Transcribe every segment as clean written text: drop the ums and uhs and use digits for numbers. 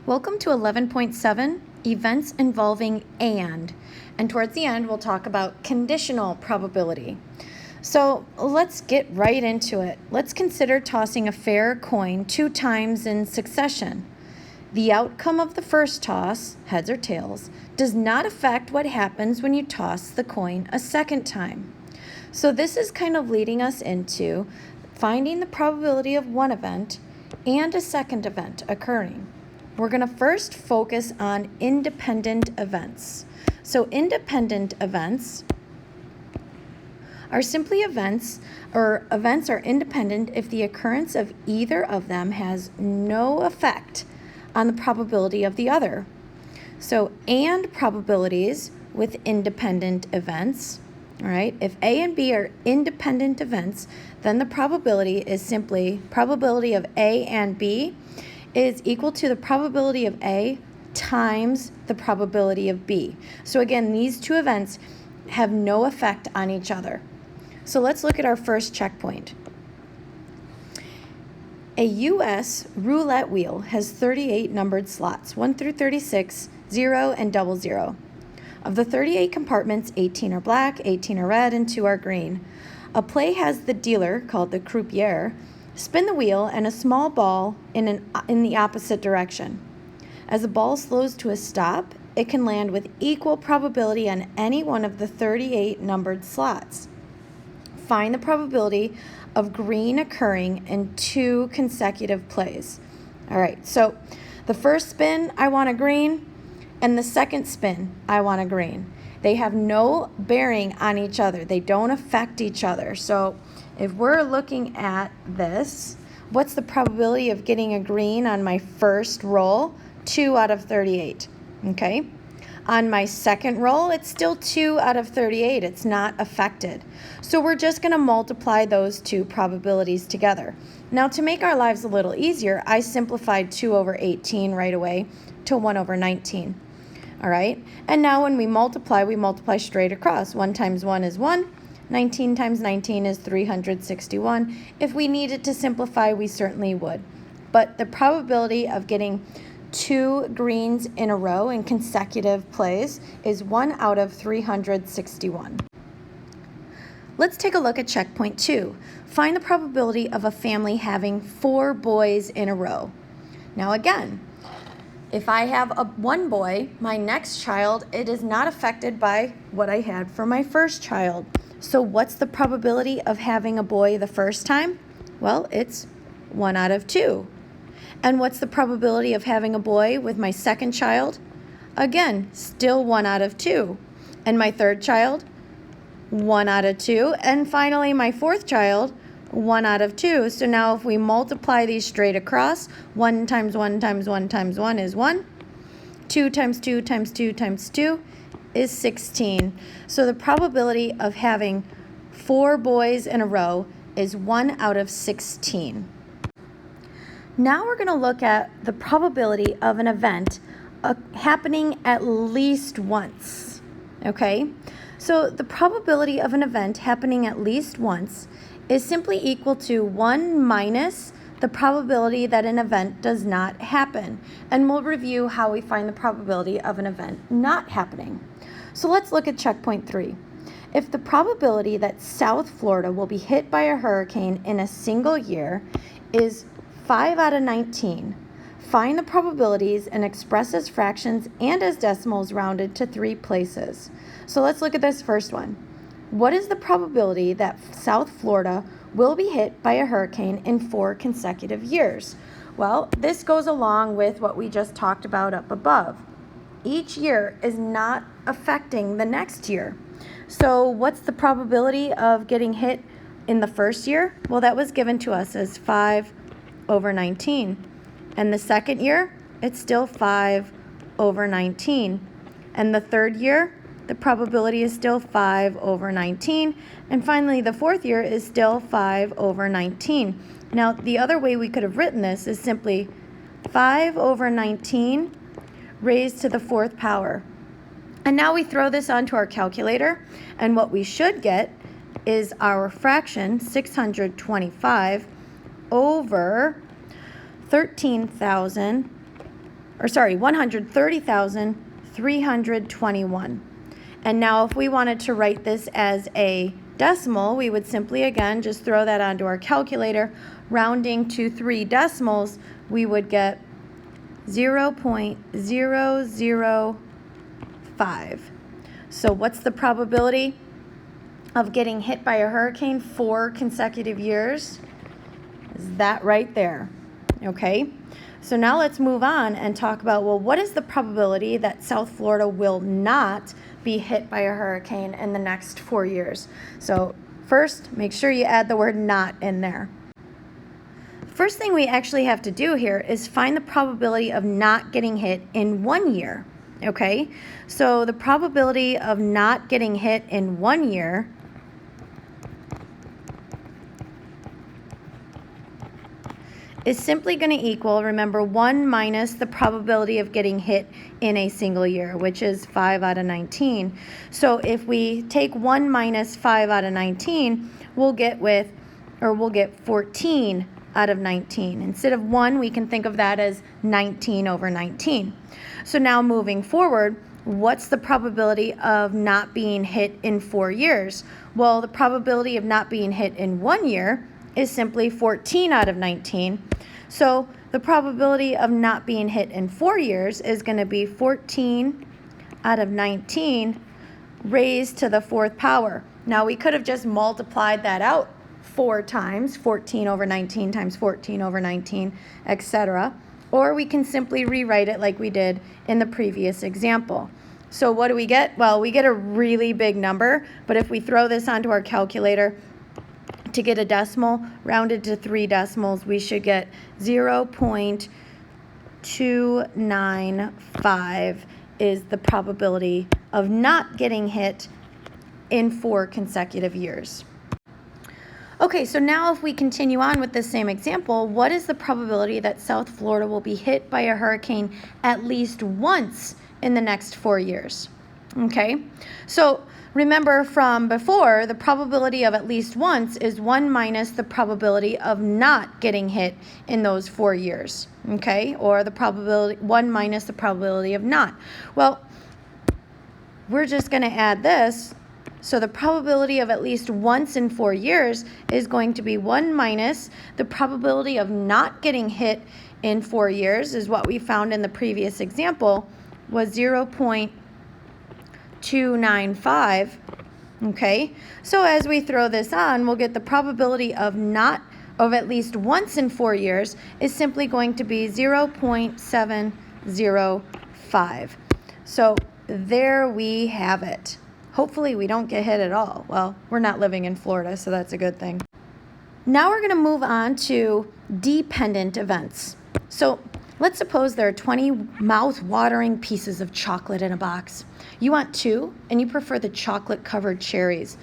Welcome to 11.7, Events Involving And towards the end, we'll talk about conditional probability. So let's get right into it. Let's consider tossing a fair coin 2 times in succession. The outcome of the first toss, heads or tails, does not affect what happens when you toss the coin a second time. So this is kind of leading us into finding the probability of one event and a second event occurring. We're going to first focus on independent events. So independent events are simply events are independent if the occurrence of either of them has no effect on the probability of the other. So and probabilities with independent events, all right, if A and B are independent events, then the probability is simply probability of A and B is equal to the probability of A times the probability of B. So again, these two events have no effect on each other. So let's look at our first checkpoint. A U.S. roulette wheel has 38 numbered slots, 1 through 36, 0 and 00. Of the 38 compartments, 18 are black, 18 are red, and 2 are green. A play has the dealer, called the croupier, spin the wheel and a small ball in the opposite direction. As the ball slows to a stop, it can land with equal probability on any one of the 38 numbered slots. Find the probability of green occurring in 2 consecutive plays. All right, so the first spin, I want a green, and the second spin, I want a green. They have no bearing on each other. They don't affect each other. So if we're looking at this, what's the probability of getting a green on my first roll? 2 out of 38, okay? On my second roll, it's still 2 out of 38. It's not affected. So we're just going to multiply those 2 probabilities together. Now, to make our lives a little easier, I simplified 2 over 18 right away to 1 over 19. All right? And now when we multiply straight across. 1 times 1 is 1. 19 times 19 is 361. If we needed to simplify, we certainly would. But the probability of getting 2 greens in a row in consecutive plays is 1 out of 361. Let's take a look at checkpoint 2. Find the probability of a family having 4 boys in a row. Now again, if I have one boy, my next child, it is not affected by what I had for my first child. So what's the probability of having a boy the first time? Well, it's 1 out of 2. And what's the probability of having a boy with my second child? Again, still 1 out of 2. And my third child? 1 out of 2. And finally, my fourth child? 1 out of 2. So now if we multiply these straight across, 1 times 1 times 1 times 1 is 1. 2 times 2 times 2 times 2 is 16. So the probability of having 4 boys in a row is 1 out of 16. Now we're going to look at the probability of an event happening at least once. Okay? So the probability of an event happening at least once is simply equal to 1 minus the probability that an event does not happen. And we'll review how we find the probability of an event not happening. So let's look at checkpoint 3. If the probability that South Florida will be hit by a hurricane in a single year is 5 out of 19, find the probabilities and express as fractions and as decimals rounded to 3 places. So let's look at this first one. What is the probability that South Florida will be hit by a hurricane in 4 consecutive years? Well, this goes along with what we just talked about up above. Each year is not affecting the next year. So what's the probability of getting hit in the first year? Well, that was given to us as 5 over 19. And the second year, it's still 5 over 19. And the third year, the probability is still 5 over 19. And finally, the fourth year is still 5 over 19. Now, the other way we could have written this is simply 5 over 19 raised to the 4th power. And now we throw this onto our calculator, and what we should get is our fraction 625 over 13,000 130,321. And now if we wanted to write this as a decimal, we would simply, again, just throw that onto our calculator. Rounding to 3 decimals, we would get 0.005. So what's the probability of getting hit by a hurricane 4 consecutive years? Is that right there? Okay. So now let's move on and talk about, well, what is the probability that South Florida will not be hit by a hurricane in the next 4 years? So first, make sure you add the word not in there. First thing we actually have to do here is find the probability of not getting hit in 1 year, okay? So the probability of not getting hit in 1 year is simply going to equal, remember, 1 minus the probability of getting hit in a single year, which is 5 out of 19. So if we take 1 minus 5 out of 19, we'll get 14 out of 19. Instead of 1, we can think of that as 19 over 19. So now moving forward, what's the probability of not being hit in 4 years? Well, the probability of not being hit in 1 year is simply 14 out of 19. So the probability of not being hit in 4 years is going to be 14 out of 19 raised to the 4th power. Now we could have just multiplied that out 4 times, 14 over 19 times 14 over 19, etc. Or we can simply rewrite it like we did in the previous example. So what do we get? Well, we get a really big number, but if we throw this onto our calculator, to get a decimal rounded to 3 decimals, we should get 0.295 is the probability of not getting hit in 4 consecutive years. Okay, so now if we continue on with this same example, what is the probability that South Florida will be hit by a hurricane at least once in the next 4 years? Okay, so remember from before, the probability of at least once is 1 minus the probability of not getting hit in those 4 years, okay? Or the probability, 1 minus the probability of not. Well, we're just going to add this. So the probability of at least once in 4 years is going to be 1 minus the probability of not getting hit in 4 years, is what we found in the previous example, was 0.295. Okay, so as we throw this on, we'll get the probability of at least once in 4 years is simply going to be 0.705. So there we have it. Hopefully we don't get hit at all. Well, we're not living in Florida, so that's a good thing. Now we're going to move on to dependent events. So let's suppose there are 20 mouth-watering pieces of chocolate in a box. You want 2, and you prefer the chocolate-covered cherries.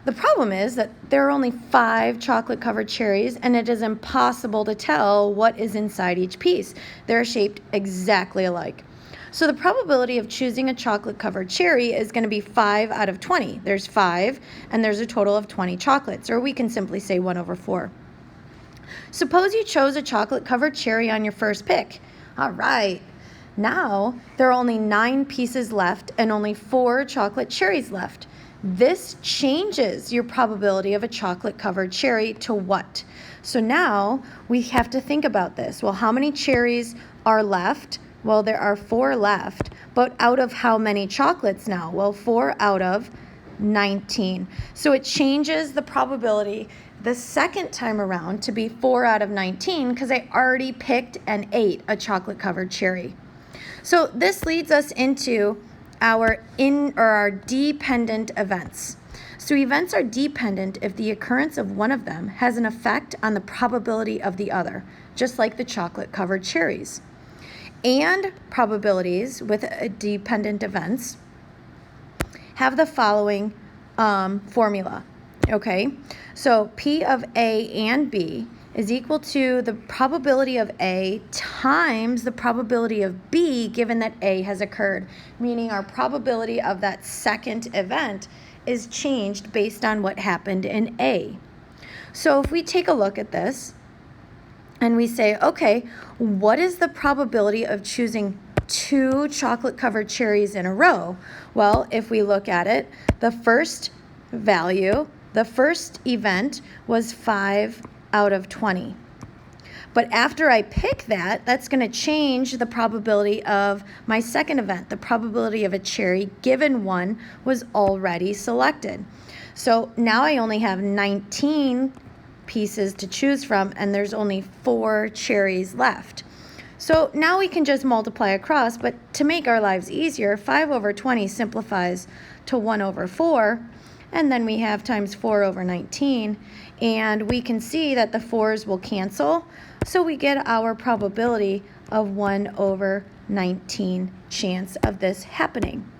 The problem is that there are only 5 chocolate-covered cherries, and it is impossible to tell what is inside each piece. They're shaped exactly alike. So the probability of choosing a chocolate-covered cherry is going to be 5 out of 20. There's 5, and there's a total of 20 chocolates, or we can simply say 1 over 4. Suppose you chose a chocolate-covered cherry on your first pick. All right. Now, there are only 9 pieces left and only 4 chocolate cherries left. This changes your probability of a chocolate-covered cherry to what? So now, we have to think about this. Well, how many cherries are left? Well, there are 4 left, but out of how many chocolates now? Well, 4 out of 19. So it changes the probability the second time around to be 4 out of 19 because I already picked and ate a chocolate-covered cherry. So this leads us into our dependent events. So events are dependent if the occurrence of one of them has an effect on the probability of the other, just like the chocolate-covered cherries. And probabilities with dependent events have the following formula, okay? So P of A and B is equal to the probability of A times the probability of B given that A has occurred, meaning our probability of that second event is changed based on what happened in A. So if we take a look at this, and we say, okay, what is the probability of choosing 2 chocolate-covered cherries in a row? Well, if we look at it, the first value, the first event was 5 out of 20. But after I pick that, that's going to change the probability of my second event. The probability of a cherry given 1 was already selected. So now I only have 19 pieces to choose from, and there's only 4 cherries left. So now we can just multiply across, but to make our lives easier, 5 over 20 simplifies to 1 over 4, and then we have times 4 over 19, and we can see that the 4's will cancel, so we get our probability of 1 over 19 chance of this happening.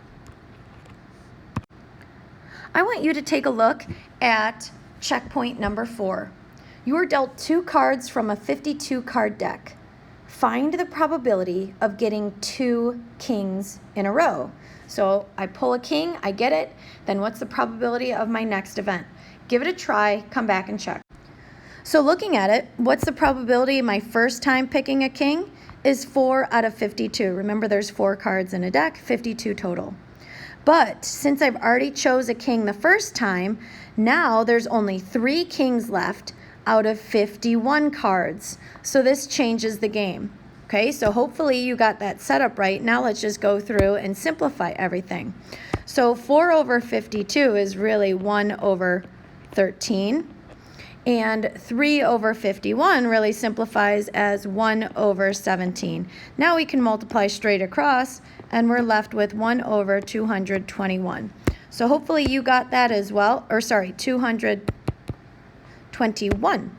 I want you to take a look at checkpoint number 4. You are dealt 2 cards from a 52 card deck. Find the probability of getting 2 kings in a row. So I pull a king, I get it, then what's the probability of my next event? Give it a try, come back and check. So looking at it, what's the probability of my first time picking a king? Is 4 out of 52. Remember, there's 4 cards in a deck, 52 total. But since I've already chose a king the first time, now there's only 3 kings left out of 51 cards. So this changes the game. Okay, so hopefully you got that set up right. Now let's just go through and simplify everything. So 4 over 52 is really 1 over 13. And 3 over 51 really simplifies as 1 over 17. Now we can multiply straight across, and we're left with 1 over 221. So hopefully you got that as well, or sorry, 221,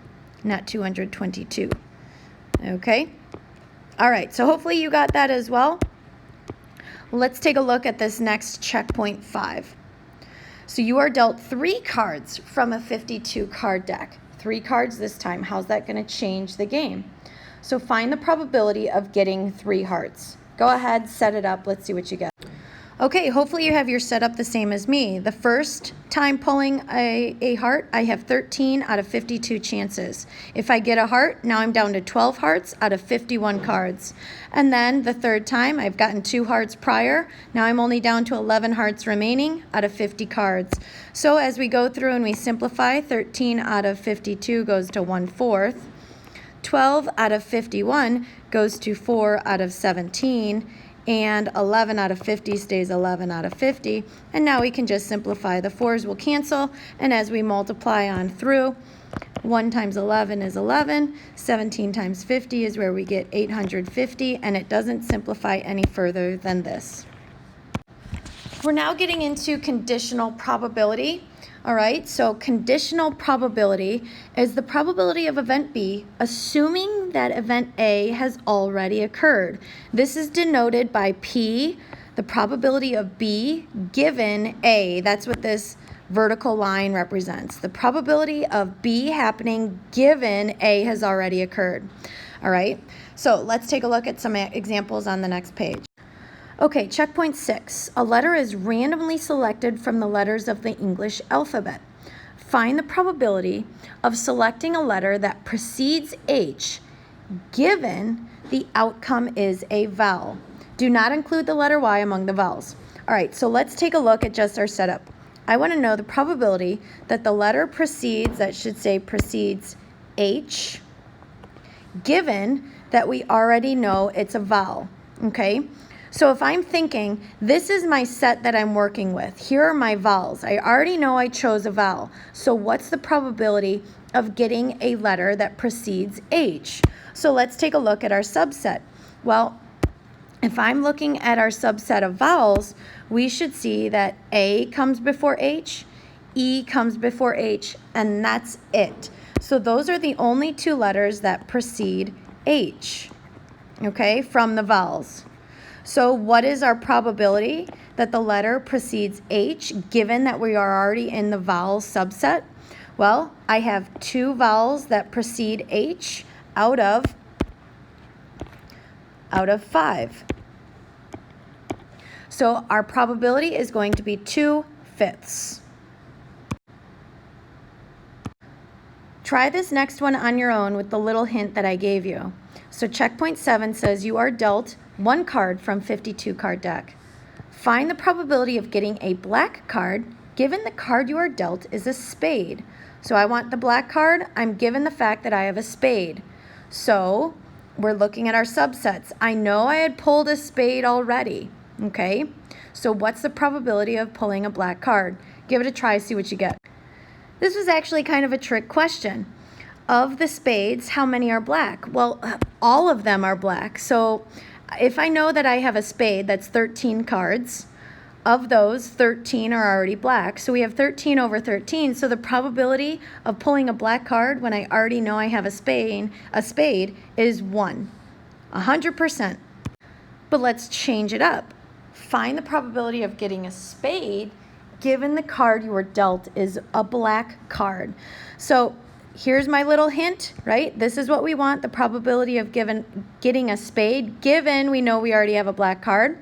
not 222. Okay? All right, so hopefully you got that as well. Let's take a look at this next checkpoint 5. So you are dealt 3 cards from a 52 card deck. 3 cards this time. How's that going to change the game? So find the probability of getting 3 hearts. Go ahead, set it up. Let's see what you get. Okay, hopefully you have your setup the same as me. The first time pulling a heart, I have 13 out of 52 chances. If I get a heart, now I'm down to 12 hearts out of 51 cards. And then the third time, I've gotten 2 hearts prior. Now I'm only down to 11 hearts remaining out of 50 cards. So as we go through and we simplify, 13 out of 52 goes to 1/4. 12 out of 51 goes to 4 out of 17. And 11 out of 50 stays 11 out of 50. And now we can just simplify. The 4's will cancel, and as we multiply on through, 1 times 11 is 11, 17 times 50 is where we get 850, and it doesn't simplify any further than this. We're now getting into conditional probability. All right, so conditional probability is the probability of event B, assuming that event A has already occurred. This is denoted by P, the probability of B given A. That's what this vertical line represents. The probability of B happening given A has already occurred. All right, so let's take a look at some examples on the next page. Okay, checkpoint 6. A letter is randomly selected from the letters of the English alphabet. Find the probability of selecting a letter that precedes H given the outcome is a vowel. Do not include the letter Y among the vowels. All right, so let's take a look at just our setup. I want to know the probability that the letter precedes, that should say precedes H, given that we already know it's a vowel, okay? So if I'm thinking, this is my set that I'm working with, here are my vowels. I already know I chose a vowel. So what's the probability of getting a letter that precedes H? So let's take a look at our subset. Well, if I'm looking at our subset of vowels, we should see that A comes before H, E comes before H, and that's it. So those are the only 2 letters that precede H, okay, from the vowels. So what is our probability that the letter precedes H, given that we are already in the vowel subset? Well, I have 2 vowels that precede H out of 5. So our probability is going to be 2/5. Try this next one on your own with the little hint that I gave you. So checkpoint 7 says you are dealt 1 card from 52 card deck. Find the probability of getting a black card given the card you are dealt is a spade. So I want the black card. I'm given the fact that I have a spade. So we're looking at our subsets. I know I had pulled a spade already, okay? So what's the probability of pulling a black card? Give it a try, see what you get. This was actually kind of a trick question. Of the spades, how many are black? Well, all of them are black. So if I know that I have a spade, that's 13 cards. Of those, 13 are already black. So we have 13 over 13. So the probability of pulling a black card when I already know I have a spade is 1, 100%. But let's change it up. Find the probability of getting a spade given the card you were dealt is a black card. So here's my little hint, right? This is what we want, the probability of getting a spade, given we know we already have a black card.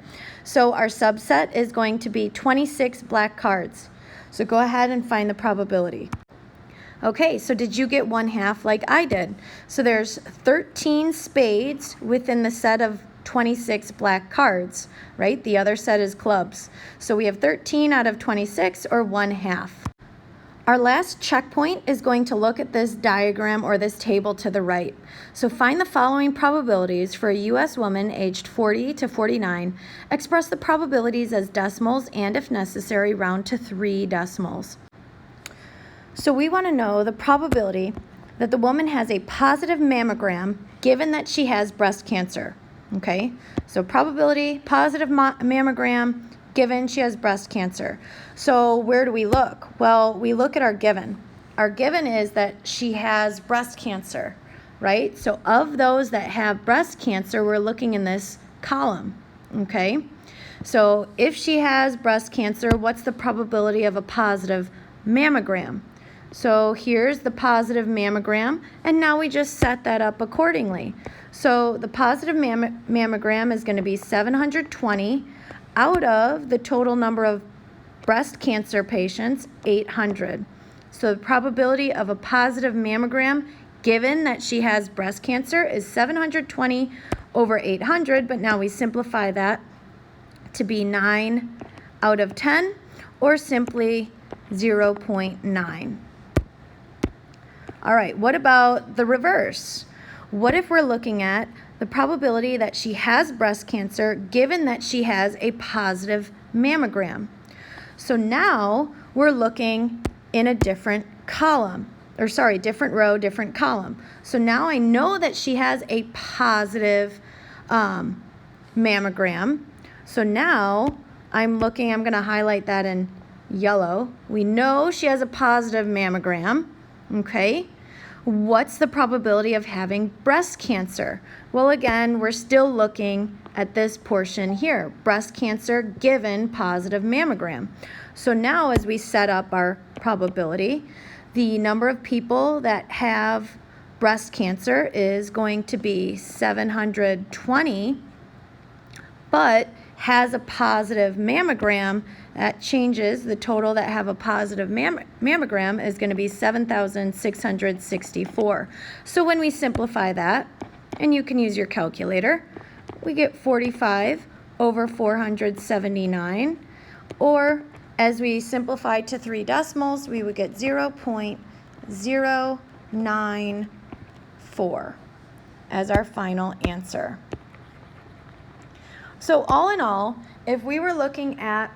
So our subset is going to be 26 black cards. So go ahead and find the probability. Okay, so did you get 1/2 like I did? So there's 13 spades within the set of 26 black cards, right? The other set is clubs. So we have 13 out of 26, or 1/2. Our last checkpoint is going to look at this diagram or this table to the right. So find the following probabilities for a U.S. woman aged 40 to 49. Express the probabilities as decimals and, if necessary, round to 3 decimals. So we want to know the probability that the woman has a positive mammogram given that she has breast cancer. Okay, so probability, positive mammogram, given she has breast cancer. So where do we look? Well, we look at our given. Our given is that she has breast cancer, right? So of those that have breast cancer, we're looking in this column, okay? So if she has breast cancer, what's the probability of a positive mammogram? So here's the positive mammogram, and now we just set that up accordingly. So the positive mammogram is going to be 720 out of the total number of breast cancer patients, 800. So the probability of a positive mammogram, given that she has breast cancer, is 720 over 800, but now we simplify that to be 9 out of 10, or simply 0.9. All right, what about the reverse? What if we're looking at the probability that she has breast cancer given that she has a positive mammogram? So now we're looking in a different column, or sorry, different row, different column. So now I know that she has a positive mammogram. So now I'm going to highlight that in yellow. We know she has a positive mammogram, okay? What's the probability of having breast cancer? Well, again, we're still looking at this portion here, breast cancer given positive mammogram. So now as we set up our probability, the number of people that have breast cancer is going to be 720, but has a positive mammogram. That changes. The total that have a positive mammogram is going to be 7,664. So when we simplify that, and you can use your calculator, we get 45 over 479, or as we simplify to 3 decimals, we would get 0.094 as our final answer. So all in all, if we were looking at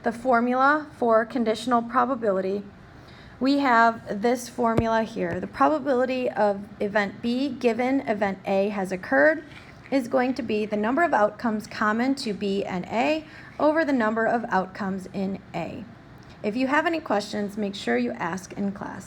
the formula for conditional probability, we have this formula here. The probability of event B given event A has occurred is going to be the number of outcomes common to B and A over the number of outcomes in A. If you have any questions, make sure you ask in class.